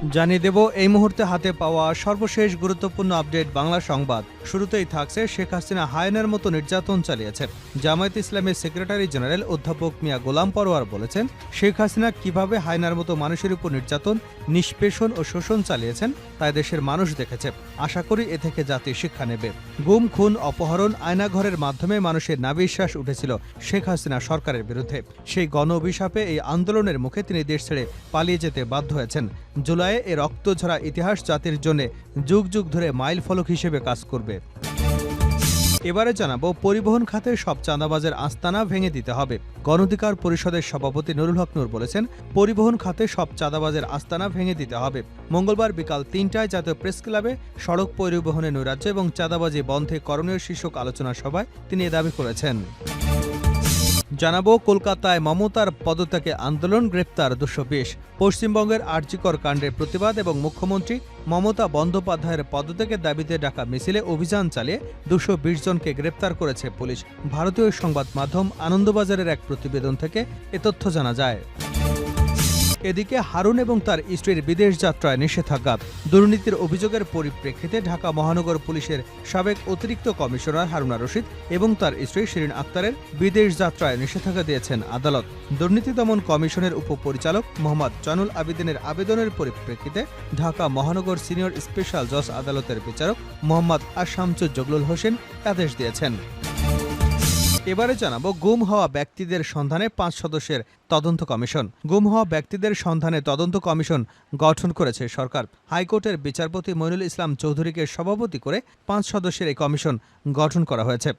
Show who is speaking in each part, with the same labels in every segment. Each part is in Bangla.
Speaker 1: জানিয়ে দেব এই মুহূর্তে হাতে পাওয়া সর্বশেষ গুরুত্বপূর্ণ আপডেট বাংলা সংবাদ। শুরুতেই থাকছে শেখ হাসিনা হায়নার মতো নির্যাতন চালিয়েছে। জামায়াতে ইসলামের সেক্রেটারি জেনারেল অধ্যাপক মিয়া গোলাম পরোয়ার বলেছেন, শেখ হাসিনা কিভাবে হায়নার মতো মানুষের উপর নির্যাতন, নিষ্পেষণ ও শোষণ চালিয়েছেন তা দেশের মানুষ দেখেছে। আশা করি এ থেকে জাতি শিক্ষা নেবে। গুম, খুন, অপহরণ, আয়নাঘরের মাধ্যমে মানুষের নাভিশ্বাস উঠেছিল শেখ হাসিনা সরকারের বিরুদ্ধে। সেই গণ অভিশাপে এই আন্দোলনের মুখে তিনি দেশ ছেড়ে পালিয়ে যেতে বাধ্য হয়েছেন। জুলাইয়ে এ রক্তঝরা ইতিহাস জাতির জন্য যুগ যুগ ধরে মাইল ফলক হিসেবে কাজ করবে। এবারে জানাবো, পরিবহন খাতে সব চাঁদাবাজের আস্তানা ভেঙে দিতে হবে। গণ অধিকার পরিষদের সভাপতি নুরুল হক নূর বলেছেন, পরিবহন খাতে সব চাঁদাবাজের আস্তানা ভেঙে দিতে হবে। মঙ্গলবার বিকাল ৩টায় জাতীয় প্রেস ক্লাবে সড়ক পরিবহনে নৈরাজ্য এবং চাঁদাবাজি বন্ধে করণীয় শীর্ষক আলোচনা সভায় তিনি এ দাবি করেছেন। জানাবো, কলকাতায় মমতার পদত্যাগে আন্দোলন, গ্রেপ্তার ২২০। পশ্চিমবঙ্গের আরজিকর কাণ্ডের প্রতিবাদ এবং মুখ্যমন্ত্রী মমতা বন্দ্যোপাধ্যায়ের পদত্যাগের দাবিতে ডাকা মিছিলে অভিযান চালিয়ে ২২০ জনকে গ্রেপ্তার করেছে পুলিশ। ভারতীয় সংবাদ মাধ্যম আনন্দবাজারের এক প্রতিবেদন থেকে এ তথ্য জানা যায়। এদিকে হারুন এবং তার স্ত্রীর বিদেশ যাত্রায় নিষেধাজ্ঞা। দুর্নীতির অভিযোগের পরিপ্রেক্ষিতে ঢাকা মহানগর পুলিশের সাবেক অতিরিক্ত কমিশনার হারুনা রশিদ এবং তার স্ত্রী শিরিন আক্তারের বিদেশ যাত্রায় নিষেধাজ্ঞা দিয়েছেন আদালত। দুর্নীতি দমন কমিশনের উপপরিচালক মোহাম্মদ জয়নুল আবেদিনের আবেদনের পরিপ্রেক্ষিতে ঢাকা মহানগর সিনিয়র স্পেশাল জজ আদালতের বিচারক মোহাম্মদ শামসুজ্জোগলুল হোসেন আদেশ দিয়েছেন। এবারে জানাবো, গুম হওয়া ব্যক্তিদের সন্ধানে ৫ সদস্যের তদন্ত কমিশন। গুম হওয়া ব্যক্তিদের সন্ধানে তদন্ত কমিশন গঠন করেছে সরকার। হাইকোর্টের বিচারপতি মইনুল ইসলাম চৌধুরীকে সভাপতি করে ৫ সদস্যের এই কমিশন গঠন করা হয়েছে।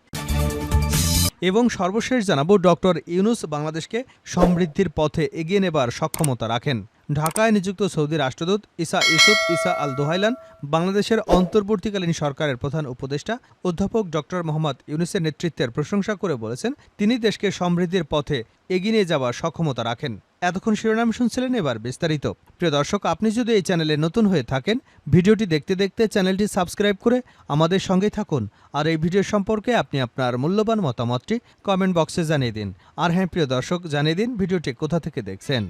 Speaker 1: এবং সর্বশেষ জানাবো, ডক্টর ইউনূস বাংলাদেশকে সমৃদ্ধির পথে এগিয়ে নেবার সক্ষমতা রাখেন। ঢাকায় নিযুক্ত সৌদি রাষ্ট্রদূত ইসা ইউসুফ ইসা আল দোহাইলান বাংলাদেশের অন্তর্বর্তীকালীন সরকারের প্রধান উপদেষ্টা অধ্যাপক ডক্টর মোহাম্মদ ইউনূসের নেতৃত্বের প্রশংসা করে বলেছেন, তিনি দেশকে সমৃদ্ধির পথে এগিয়ে নিয়ে যাওয়ার সক্ষমতা রাখেন। এতক্ষণ শিরোনাম শুনছিলেন, এবার বিস্তারিত। প্রিয় দর্শক, আপনি যদি এই চ্যানেলে নতুন হয়ে থাকেন, ভিডিওটি দেখতে দেখতে চ্যানেলটি সাবস্ক্রাইব করে আমাদের সঙ্গেই থাকুন। আর এই ভিডিও সম্পর্কে আপনি আপনার মূল্যবান মতামতটি কমেন্ট বক্সে জানিয়ে দিন। আর হ্যাঁ প্রিয় দর্শক, জানিয়ে দিন ভিডিওটি কোথা থেকে দেখছেন।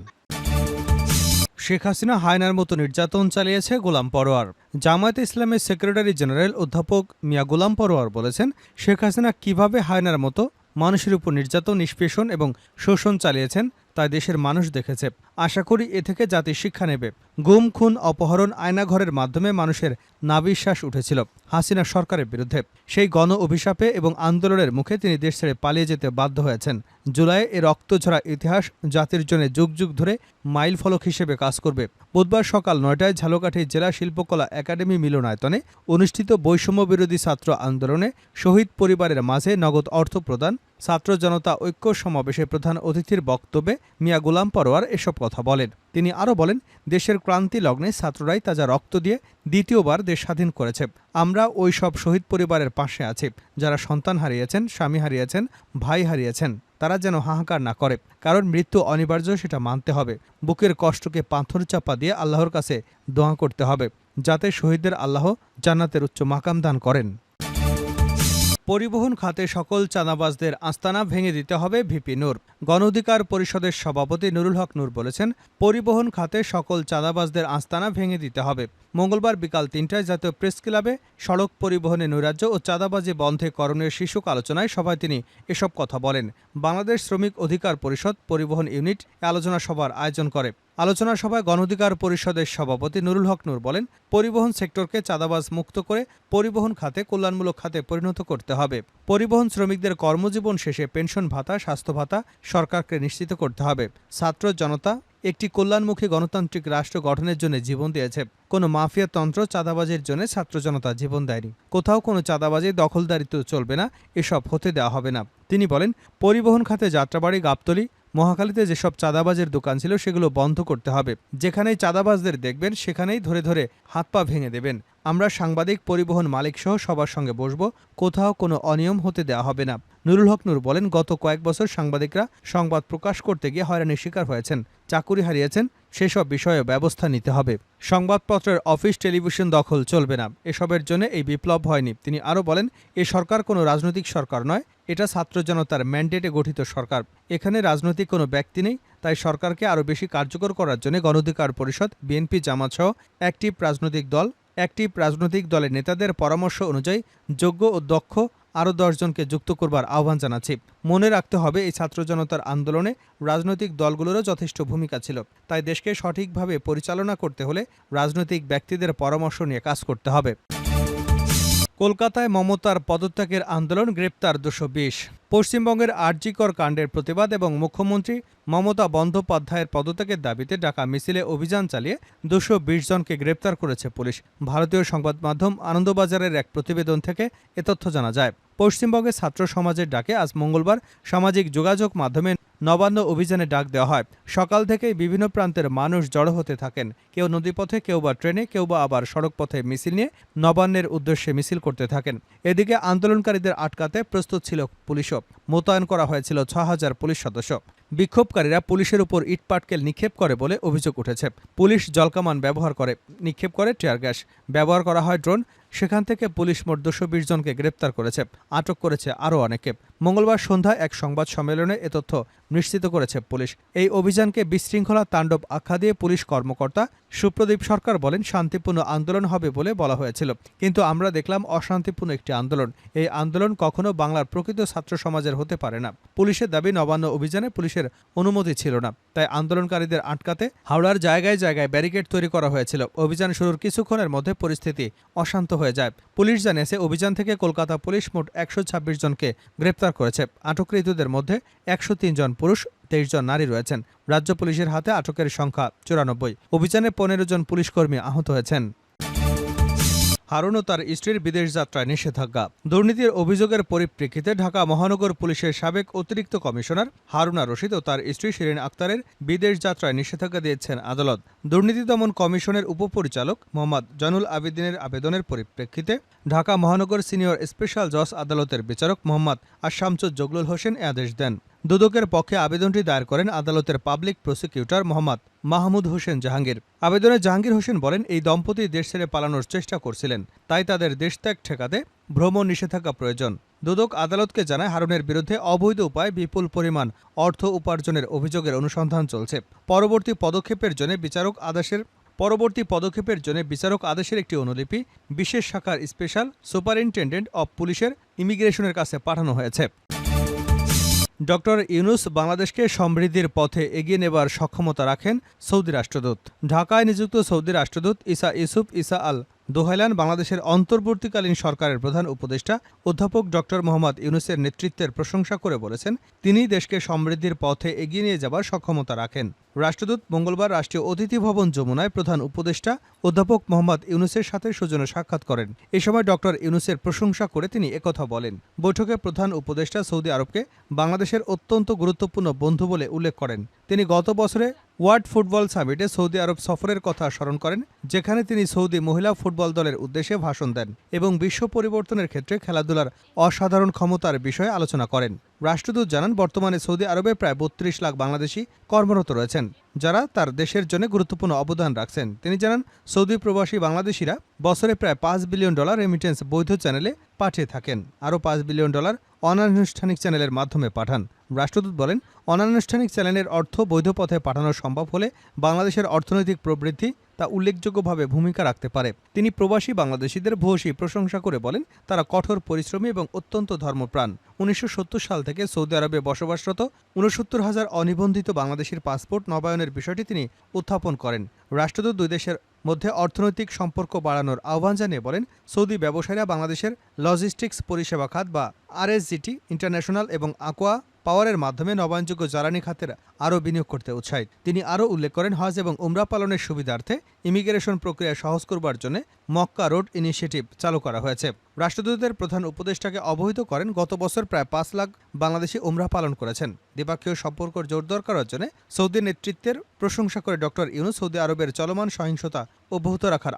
Speaker 1: শেখ হাসিনা হায়নার মতো নির্যাতন চালিয়েছে গোলাম পরোয়ার। জামায়াতে ইসলামের সেক্রেটারি জেনারেল অধ্যাপক মিয়া গোলাম পরোয়ার বলেছেন, শেখ হাসিনা কিভাবে হায়নার মতো মানুষের উপর নির্যাতন, নিষ্পেষণ এবং শোষণ চালিয়েছেন তা দেশের মানুষ দেখেছে। আশা করি এ থেকে জাতি শিক্ষা নেবে। গুম, খুন, অপহরণ, আয়নাঘরের মাধ্যমে মানুষের নাভিশ্বাস উঠেছিল হাসিনা সরকারের বিরুদ্ধে। সেই গণ অভিশাপে এবং আন্দোলনের মুখে তিনি দেশ ছেড়ে পালিয়ে যেতে বাধ্য হয়েছেন। জুলাইয়ে এ রক্তঝরা ইতিহাস জাতির জন্য যুগ যুগ ধরে মাইল ফলক হিসেবে কাজ করবে। বুধবার সকাল ৯টায় ঝালকাঠি জেলা শিল্পকলা একাডেমি মিলনায়তনে অনুষ্ঠিত বৈষম্য বিরোধী ছাত্র আন্দোলনে শহীদ পরিবারের মাঝে নগদ অর্থ প্রদান, ছাত্র জনতা ঐক্য সমাবেশে প্রধান অতিথির বক্তব্যে মিয়া গোলাম পরোয়ার এসব কথা বলেন। তিনি আরও বলেন, দেশের ক্রান্তি লগ্নে ছাত্ররাই তাজা রক্ত দিয়ে দ্বিতীয়বার দেশ স্বাধীন করেছে। আমরা ওই সব শহীদ পরিবারের পাশে আছি যারা সন্তান হারিয়েছেন, স্বামী হারিয়েছেন, ভাই হারিয়েছেন। তারা যেন হাহাকার না করে, কারণ মৃত্যু অনিবার্য, সেটা মানতে হবে। বুকের কষ্টকে পাথর চাপা দিয়ে আল্লাহর কাছে দোয়া করতে হবে, যাতে শহীদদের আল্লাহ জান্নাতের উচ্চ মাকাম দান করেন। পরিবহন খাতে সকল চাঁদাবাজদের আস্তানা ভেঙে দিতে হবে, ভিপি নূর। গণ অধিকার পরিষদের সভাপতি নুরুল হক নূর বলেছেন, পরিবহন খাতে সকল চাঁদাবাজদের আস্তানা ভেঙে দিতে হবে। মঙ্গলবার বিকাল ৩টায় জাতীয় প্রেস ক্লাবে সড়ক পরিবহনে নৈরাজ্য ও চাঁদাবাজি বন্ধে করণীয় শীর্ষক আলোচনায় সভায় তিনি এসব কথা বলেন। বাংলাদেশ শ্রমিক অধিকার পরিষদ পরিবহন ইউনিট আলোচনা সভার আয়োজন করে। আলোচনা সভায় গণ অধিকার পরিষদের সভাপতি নুরুল হক নূর বলেন, পরিবহন সেক্টরকে চাঁদাবাজ মুক্ত করে পরিবহন খাতে কল্যাণমূলক খাতে পরিণত করতে হবে। পরিবহন শ্রমিকদের কর্মজীবন শেষে পেনশন ভাতা, স্বাস্থ্য ভাতা সরকারকে নিশ্চিত করতে হবে। ছাত্র জনতা একটি কল্যাণমুখী গণতান্ত্রিক রাষ্ট্র গঠনের জন্য জীবন দিয়েছে। কোনো মাফিয়া তন্ত্র চাঁদাবাজির জন্য ছাত্র জনতা জীবন দেয়নি। কোথাও কোনো চাঁদাবাজি, দখলদারিত্ব চলবে না, এসব হতে দেওয়া হবে না। তিনি বলেন, পরিবহন খাতে যাত্রাবাড়ি, গাবতলী, মহাখালীতে যেসব চাঁদাবাজের দোকান ছিল সেগুলো বন্ধ করতে হবে। যেখানেই চাঁদাবাজদের দেখবেন সেখানেই ধরে ধরে হাত পা ভেঙে দেবেন। আমরা সাংবাদিক, পরিবহন মালিক সহ সবার সঙ্গে বসব, কোথাও কোনো অনিয়ম হতে দেওয়া হবে না। নুরুল হক নূর বলেন, গত কয়েক বছর সাংবাদিকরা সংবাদ প্রকাশ করতে গিয়ে হয়রানির শিকার হয়েছেন, চাকুরি হারিয়েছেন, সেসব বিষয়ে ব্যবস্থা নিতে হবে। সংবাদপত্রের অফিস, টেলিভিশন দখল চলবে না। এসবের জন্য এই বিপ্লব হয়নি। তিনি আরও বলেন, এ সরকার কোনো রাজনৈতিক সরকার নয়, এটা ছাত্র জনতার ম্যান্ডেটে গঠিত সরকার। এখানে রাজনৈতিক কোনো ব্যক্তি নেই, তাই সরকারকে আরও বেশি কার্যকর করার জন্য গণঅধিকার পরিষদ, বিএনপি, জামাত সহ একটি রাজনৈতিক দলের নেতাদের পরামর্শ অনুযায়ী যোগ্য ও দক্ষ আরও 10 জনকে যুক্ত করবার আহ্বান জানাচ্ছি। মনে রাখতে হবে, এই ছাত্র জনতার আন্দোলনে রাজনৈতিক দলগুলোরও যথেষ্ট ভূমিকা ছিল। তাই দেশকে সঠিকভাবে পরিচালনা করতে হলে রাজনৈতিক ব্যক্তিদের পরামর্শ নিয়ে কাজ করতে হবে। কলকাতায় মমতার পদত্যাগের আন্দোলন, গ্রেপ্তার 220। পশ্চিমবঙ্গের আরজিকর কাণ্ডের প্রতিবাদ এবং মুখ্যমন্ত্রী মমতা বন্দ্যোপাধ্যায়ের পদত্যাগের দাবিতে ডাকা মিছিলে অভিযান চালিয়ে 220 জনকে গ্রেপ্তার করেছে পুলিশ। ভারতীয় সংবাদ মাধ্যম আনন্দবাজারের এক প্রতিবেদন থেকে এ তথ্য জানা যায়। পশ্চিমবঙ্গের ছাত্র সমাজের ডাকে আজ মঙ্গলবার সামাজিক যোগাযোগ মাধ্যমে নবান্ন অভিযানে ডাক দেওয়া হয়। সকাল থেকেই বিভিন্ন প্রান্তের মানুষ জড়ো হতে থাকেন। কেউ নদীপথে, কেউ বা ট্রেনে, কেউ বা আবার সড়কপথে মিছিল নিয়ে নবান্নের উদ্দেশ্যে মিছিল করতে থাকেন। এদিকে আন্দোলনকারীদের আটকাতে প্রস্তুত ছিল পুলিশও। মোতায়েন করা হয়েছিল 6000 পুলিশ সদস্য। বিক্ষোভকারীরা পুলিশের উপর ইটপাটকেল নিক্ষেপ করে বলে অভিযোগ উঠেছে। পুলিশ জলকামান ব্যবহার করে, নিক্ষেপ করে টিয়ার গ্যাস, ব্যবহার করা হয় ড্রোন। সেখান থেকে পুলিশ মোট 220 জনকে গ্রেপ্তার করেছে, আটক করেছে আরও অনেকে। মঙ্গলবার সন্ধ্যায় এক সংবাদ সম্মেলনে এ তথ্য নিশ্চিত করেছে পুলিশ। এই অভিযানকে বিশৃঙ্খলা তাণ্ডব আখ্যা দিয়ে পুলিশ কর্মকর্তা সুপ্রদীপ সরকার বলেন, শান্তিপূর্ণ আন্দোলন হবে বলে বলা হয়েছিল, কিন্তু আমরা দেখলাম অশান্তিপূর্ণ একটি আন্দোলন। এই আন্দোলন কখনো বাংলার প্রকৃত ছাত্র সমাজের হতে পারে না। পুলিশের দাবি, নবান্ন অভিযানে পুলিশের অনুমতি ছিল না, তাই আন্দোলনকারীদের আটকাতে হাওড়ার জায়গায় জায়গায় ব্যারিকেড তৈরি করা হয়েছিল। অভিযান শুরুর কিছুক্ষণের মধ্যে পরিস্থিতি অশান্ত হয়ে যায়। পুলিশ জানিয়েছে, অভিযান থেকে কলকাতা পুলিশ মোট 126 জনকে গ্রেপ্তার করেছে। আটককৃতদের মধ্যে 103 জন পুরুষ, 23 জন নারী রয়েছেন। রাজ্য পুলিশের হাতে আটকের সংখ্যা 94। অভিযানে 15 জন পুলিশকর্মী আহত হয়েছেন। হারুন ও তার স্ত্রীর বিদেশ যাত্রায় নিষেধাজ্ঞা। দুর্নীতির অভিযোগের পরিপ্রেক্ষিতে ঢাকা মহানগর পুলিশের সাবেক অতিরিক্ত কমিশনার হারুনা রশিদ ও তার স্ত্রী শিরিন আক্তারের বিদেশ যাত্রায় নিষেধাজ্ঞা দিয়েছেন আদালত। দুর্নীতি দমন কমিশনের উপপরিচালক মোহাম্মদ জয়নুল আবেদিনের আবেদনের পরিপ্রেক্ষিতে ঢাকা মহানগর সিনিয়র স্পেশাল জজ আদালতের বিচারক মোহাম্মদ আশামসুদ জগলুল হোসেন এ আদেশ দেন। দুদকের পক্ষে আবেদনটি দায়ের করেন আদালতের পাবলিক প্রসিকিউটর মোহাম্মদ মাহমুদ হোসেন জাহাঙ্গীর। আবেদনে জাহাঙ্গীর হোসেন বলেন, এই দম্পতি দেশ ছেড়ে পালানোর চেষ্টা করছিলেন, তাই তাদের দেশত্যাগ ঠেকাতে ভ্রমণ নিষেধাজ্ঞা প্রয়োজন। দুদক আদালতকে জানায়, হারুনের বিরুদ্ধে অবৈধ উপায়ে বিপুল পরিমাণ অর্থ উপার্জনের অভিযোগের অনুসন্ধান চলছে। পরবর্তী পদক্ষেপের জন্য বিচারক আদেশের একটি অনুলিপি বিশেষ শাখার স্পেশাল সুপারিনটেন্ডেন্ট অব পুলিশের ইমিগ্রেশনের কাছে পাঠানো হয়েছে। ডক্টর ইউনুস বাংলাদেশকে সমৃদ্ধির পথে এগিয়ে নেবার সক্ষমতা রাখেন সৌদি রাষ্ট্রদূত। ঢাকায় নিযুক্ত সৌদি রাষ্ট্রদূত ইসা আল দোহাইলান বাংলাদেশের অন্তর্বর্তীকালীন সরকারের প্রধান উপদেষ্টা অধ্যাপক ডক্টর মোহাম্মদ ইউনুসের নেতৃত্বের প্রশংসা করে বলেছেন, তিনি দেশকে সমৃদ্ধির পথে এগিয়ে নিয়ে যাবার সক্ষমতা রাখেন। রাষ্ট্রদূত মঙ্গলবার রাষ্ট্রীয় অতিথি ভবন যমুনায় প্রধান উপদেষ্টা অধ্যাপক মোহাম্মদ ইউনুসের সাথে সৌজন্য সাক্ষাৎ করেন। এ সময় ডক্টর ইউনুসের প্রশংসা করে তিনি একথা বলেন। বৈঠকে প্রধান উপদেষ্টা সৌদি আরবকে বাংলাদেশের অত্যন্ত গুরুত্বপূর্ণ বন্ধু বলে উল্লেখ করেন। তিনি গত বছরে ওয়ার্ল্ড ফুটবল সামিটে সৌদি আরব সফরের কথা স্মরণ করেন, যেখানে তিনি সৌদি মহিলা ফুটবল দলের উদ্দেশ্যে ভাষণ দেন এবং বিশ্ব পরিবর্তনের ক্ষেত্রে খেলাধুলার অসাধারণ ক্ষমতার বিষয়ে আলোচনা করেন। রাষ্ট্রদূত জানান, বর্তমানে সৌদি আরবে প্রায় 32 লাখ বাংলাদেশি কর্মরত রয়েছেন, যারা তার দেশের জন্য গুরুত্বপূর্ণ অবদান রাখছেন। তিনি জানান, সৌদি প্রবাসী বাংলাদেশিরা বছরে প্রায় $5 বিলিয়ন রেমিটেন্স বৈধ চ্যানেলে পাঠিয়ে থাকেন, আরও $5 বিলিয়ন অনানুষ্ঠানিক চ্যানেলের মাধ্যমে পাঠান। রাষ্ট্রদূত বলেন, অনানুষ্ঠানিক চ্যানেলের অর্থ বৈধ পথে পাঠানো সম্ভব হলে বাংলাদেশের অর্থনৈতিক প্রবৃদ্ধি তা উল্লেখযোগ্যভাবে ভূমিকা রাখতে পারে। তিনি প্রবাসী বাংলাদেশিদের ভূয়সী প্রশংসা করে বলেন, তারা কঠোর পরিশ্রমী এবং অত্যন্ত ধর্মপ্রাণ। 1970 সাল থেকে সৌদি আরবে বসবাসরত 69,000 অনিবন্ধিত বাংলাদেশের পাসপোর্ট নবায়নের বিষয়টি তিনি উত্থাপন করেন। রাষ্ট্রদূত দুই দেশের মধ্যে অর্থনৈতিক সম্পর্ক বাড়ানোর আহ্বান জানিয়ে বলেন, সৌদি ব্যবসায়ীরা বাংলাদেশের লজিস্টিক্স পরিষেবা খাত বা আরএসজিটি, ইন্টারন্যাশনাল এবং আকোয়া পাওয়ারের মাধ্যমে নবায়নযোগ্য জ্বালানি খাতের আরও বিনিয়োগ করতে উৎসাহিত। তিনি আরও উল্লেখ করেন, হজ এবং উমরা পালনের সুবিধার্থে ইমিগ্রেশন প্রক্রিয়া সহজ করবার জন্য মক্কা রোড ইনিশিয়েটিভ চালু করা হয়েছে। রাষ্ট্রদূতের প্রধান উপদেষ্টাকে অবহিত করেন, গত বছর প্রায় 5 লাখ বাংলাদেশি উমরা পালন করেছেন। দ্বিপক্ষীয় সম্পর্ক জোরদার করার জন্য সৌদি নেতৃত্বের প্রশংসা করে ডক্টর ইউনুস সৌদি আরবের চলমান সহিংসতা অব্যাহত রাখার